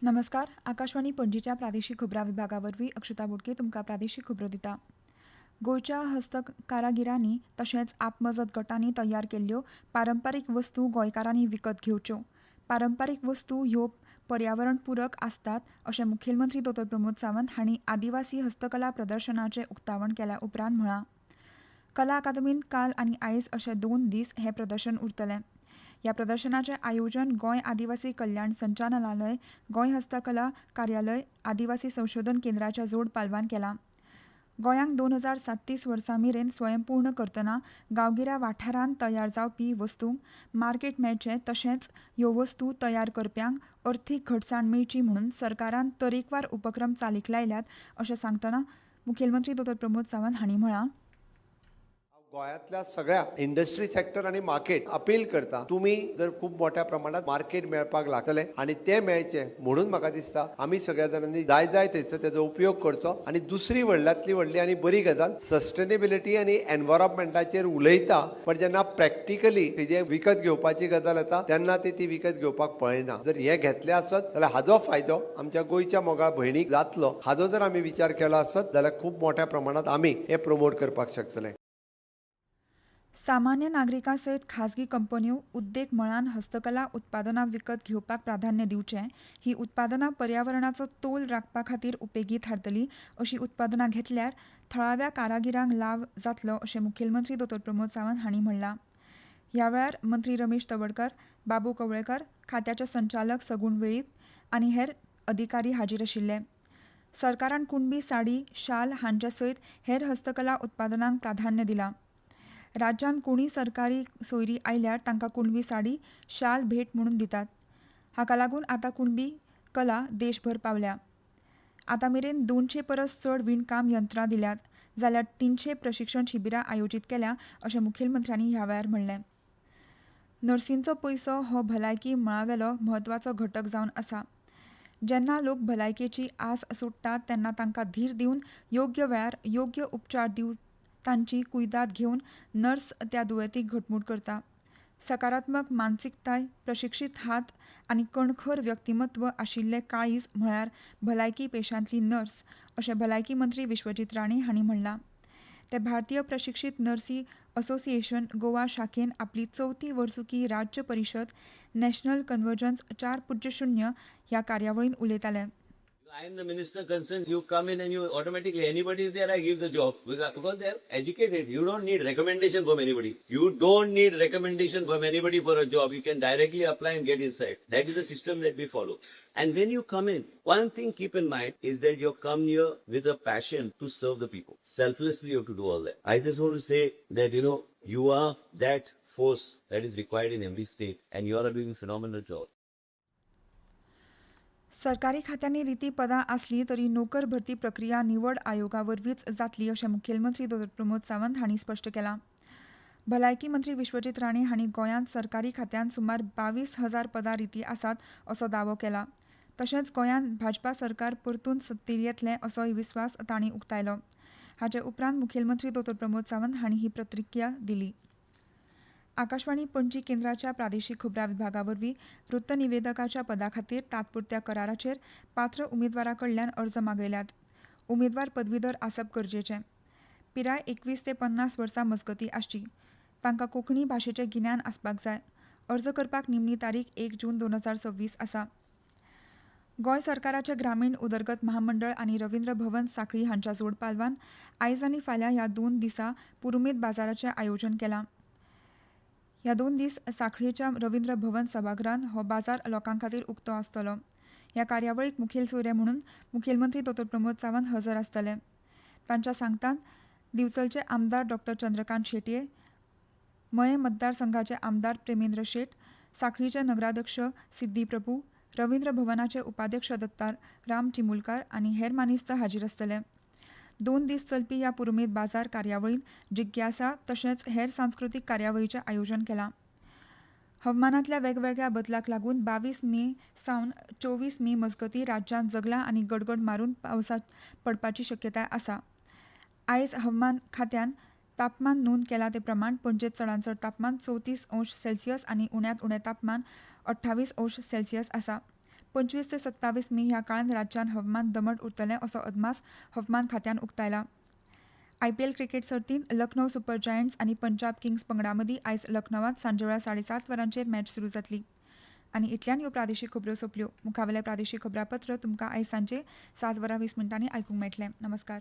नमस्कार. आकाशवाणी पणजीच्या प्रादेशीक खबरां विभागावरवीं अक्षता बोडके तुमकां प्रादेशीक खबरो दिता. गोंयच्या हस्तकारागिरांनी तशेंच आपमजत गटांनी तयार केल्ल्यो पारंपारीक वस्तू गोंयकारांनी विकत घेवच्यो. पारंपारीक वस्तू ह्यो पर्यावरण पूरक आसतात अशें मुखेलमंत्री दोतोर प्रमोद सावंत हांणी आदिवासी हस्तकला प्रदर्शनाचें उक्तावण केल्या उपरांत म्हळां. कला अकादमींत काल आनी आयज अशे 2 दीस हें प्रदर्शन उरतलें. ह्या प्रदर्शनाचें आयोजन गोंय आदिवासी कल्याण संचालनालय, गोंय हस्तकला कार्यालय, आदिवासी संशोधन केंद्राच्या जोड पालवान केलां. गोंयांक 2037 वर्सा मेरेन स्वयंपूर्ण करतना गांवगिऱ्या वाठारांत तयार जावपी वस्तूंक मार्केट मेळचें तशेंच ह्यो वस्तू तयार करप्यांक अर्थीक घटसाण मेळची म्हणून सरकारान तरेकवार उपक्रम चालीक लायल्यात अशें सांगतना मुखेलमंत्री दोतोर प्रमोद सावंत हांणी म्हळां. गोंयांतल्या सगळ्या इंडस्ट्री सेक्टर आणि मार्केट अपील करता तुम्ही जर खूप मोठ्या प्रमाणात मार्केट मेळपाक लागतले आणि ते मेळचे म्हणून म्हाका दिसता आमी सगळ्या जाणांनी जाय थंयसर तेजो उपयोग करचो. आणि दुसरी व्हडल्यांतली व्हडली आनी बरी गजाल सस्टेनेबिलिटी आनी एनवायरमेंटाचेर उलयता पण जेन्ना प्रॅक्टिकली कितें विकत घेवपाची गजाल येता तेन्ना ती विकत घेवपाक पळयना. जर हे घेतले आसत जाल्यार हाजो फायदो आमच्या गोंयच्या मोगाळ भयणीक जातलो. हाजो जर आमी विचार केलो आसत जाल्यार खूप मोठ्या प्रमाणात आमी हे प्रमोट करपाक शकतले. सामान्य नागरिकां सयत खाजगी कंपन्यो उद्देग मळान हस्तकला उत्पादनां विकत घेवपाक प्राधान्य दिवचें. ही उत्पादनां पर्यावरणाचो तोल राखपा खातीर उपेगी थारतली. अशी उत्पादनां घेतल्यार थळाव्या कारागिरांक लाव जातलो अशें मुखेलमंत्री दोतोर प्रमोद सावंत हांणी म्हणलां. ह्या वेळार मंत्री रमेश तवडकर, बाबू कवळेकर, खात्याचे संचालक सगुण वेळीप आनी हेर अधिकारी हाजीर आशिल्ले. सरकारान कुणबी साडी, शाल हांचे सयत हेर हस्तकला उत्पादनांक प्राधान्य दिलां. राज्यांत कोणीय सरकारी सोयरी आयल्यार तांकां कुणबी साडी, शाल भेट म्हणून दितात. हाका लागून आतां कुणबी कला देशभर पावल्या. आतां मेरेन 200 परस चड विणकाम यंत्रां दिल्यात जाल्यार 300 प्रशिक्षण शिबिरां आयोजीत केल्या अशें मुखेलमंत्र्यांनी ह्या वेळार म्हणलें. नर्सींचो पयसो हो भलायकी मळावेलो म्हत्वाचो घटक जावन आसा. जेन्ना लोक भलायकेची आस सोडटात तेन्ना तांकां धीर दिवन योग्य वेळार योग्य उपचार तांची कुयदाद घेवन नर्स त्या दुयेंतीक घटमूट करता. सकारात्मक मानसिकताय, प्रशिक्षीत हात आनी कणखर व्यक्तिमत्व आशिल्ले काळीज म्हळ्यार भलायकी पेशांतली नर्स अशें भलायकी मंत्री विश्वजीत राणे हांणी म्हणलां. ते भारतीय प्रशिक्षीत नर्सी असोसिएशन गोवा शाखेन आपली 4थी वर्सुकी राज्य परिशद नॅशनल कन्वर्जन्स 4.0 ह्या कार्यावळींत उलयताले. I am the minister concerned. You come in and you automatically, anybody is there, I give the job. Because they are educated. You don't need recommendation from anybody. You don't need recommendation from anybody for a job. You can directly apply and get inside. That is the system that we follow. And when you come in, one thing keep in mind is that you come here with a passion to serve the people. Selflessly you have to do all that. I just want to say that, you are that force that is required in every state and you are doing a phenomenal job. सरकारी खात्यांनी रिती पदां आसली तरी नोकर भरती प्रक्रिया निवड आयोगा वरवींच जातली अशें मुखेलमंत्री दोतोर प्रमोद सावंत हांणी स्पश्ट केलां. भलायकी मंत्री विश्वजीत राणे हांणी गोंयांत सरकारी खात्यांत सुमार 22,000 पदां रिती आसात असो दावो केला. तशेंच गोंयांत भाजपा सरकार परतून सत्तेर येतलें असोय विस्वास तांणी उक्तायलो. हाचे उपरांत मुखेलमंत्री दोतोर प्रमोद सावंत हांणी ही प्रतिक्रिया दिली. आकाशवाणी पणजी केंद्राच्या प्रादेशीक खबरां विभागा वरवीं वृत्तनिवेदकाच्या पदा खातीर तात्पुरत्या कराराचेर पात्र उमेदवारां कडल्यान अर्ज मागयल्यात. उमेदवार पदवीधर आसप गरजेचें. पिराय 21 ते 50 वर्सां मजगतीं आसची. तांकां कोंकणी भाशेचें गिन्यान आसपाक जाय. अर्ज करपाक निमणी तारीख 1 जून 2026 आसा. गोंय सरकाराचे ग्रामीण उदरगत महामंडळ आनी रवींद्र भवन सांखळी हांच्या जोड पालवान आयज आनी फाल्यां ह्या 2 दिसा पुरुमेत बाजाराचें आयोजन केलां. ह्या 2 दीस सांखळीच्या रवींद्र भवन सभागृहांत हो बाजार लोकां खातीर उक्तो आसतलो. ह्या कार्यावळीक मुखेल सोयरे म्हणून मुखेलमंत्री दोतोर प्रमोद सावंत हजर आसतले. तांच्या सांगतान दिवचलचे आमदार डॉ चंद्रकांत शेटये, मये मतदारसंघाचे आमदार प्रेमेंद्र शेट, सांखळीचे नगराध्यक्ष सिद्धी प्रभू, रवींद्र भवनाचे उपाध्यक्ष दत्ताराम चिमुलकार आनी हेर मानेस्त हाजीर आसतले. 2 दीस चलपी ह्या पुरुमेत बाजार कार्यावळींत जिज्ञासा तशेंच हेर सांस्कृतीक कार्यावळीचें आयोजन केलां. हवामानांतल्या वेगवेगळ्या बदलाक लागून 22 मे सावन 24 मे मजगतीं राज्यांत जगलां आनी गडगड मारून पावस पडपाची शक्यताय आसा. आयज हवामान खात्यान तापमान नोंद केला ते प्रमाण पणजेंत चडांत चड तापमान 34 अंश सेल्सियस आनी उण्यांत उणें तापमान 28 अंश सेल्सियस आसा. 25 ते 27 मे ह्या काळात राज्यात हवामान दमट उरतलें असो अदमास हवामान खात्यान उक्तायला. IPL क्रिकेट सर्तींत लखनौ सुपर जायंट्स आनी पंजाब किंग्स पंगडा मदीं आयज लखनौत सांजे वेळा 7:30 वरांचेर मॅच सुरू जातली. आनी इतल्यान ह्यो प्रादेशीक खबरो सोंपल्यो. मुखावेलें प्रादेशीक खबरापत्र तुमकां आयज सांजे 7:20 आयकूंक मेळटलें. नमस्कार.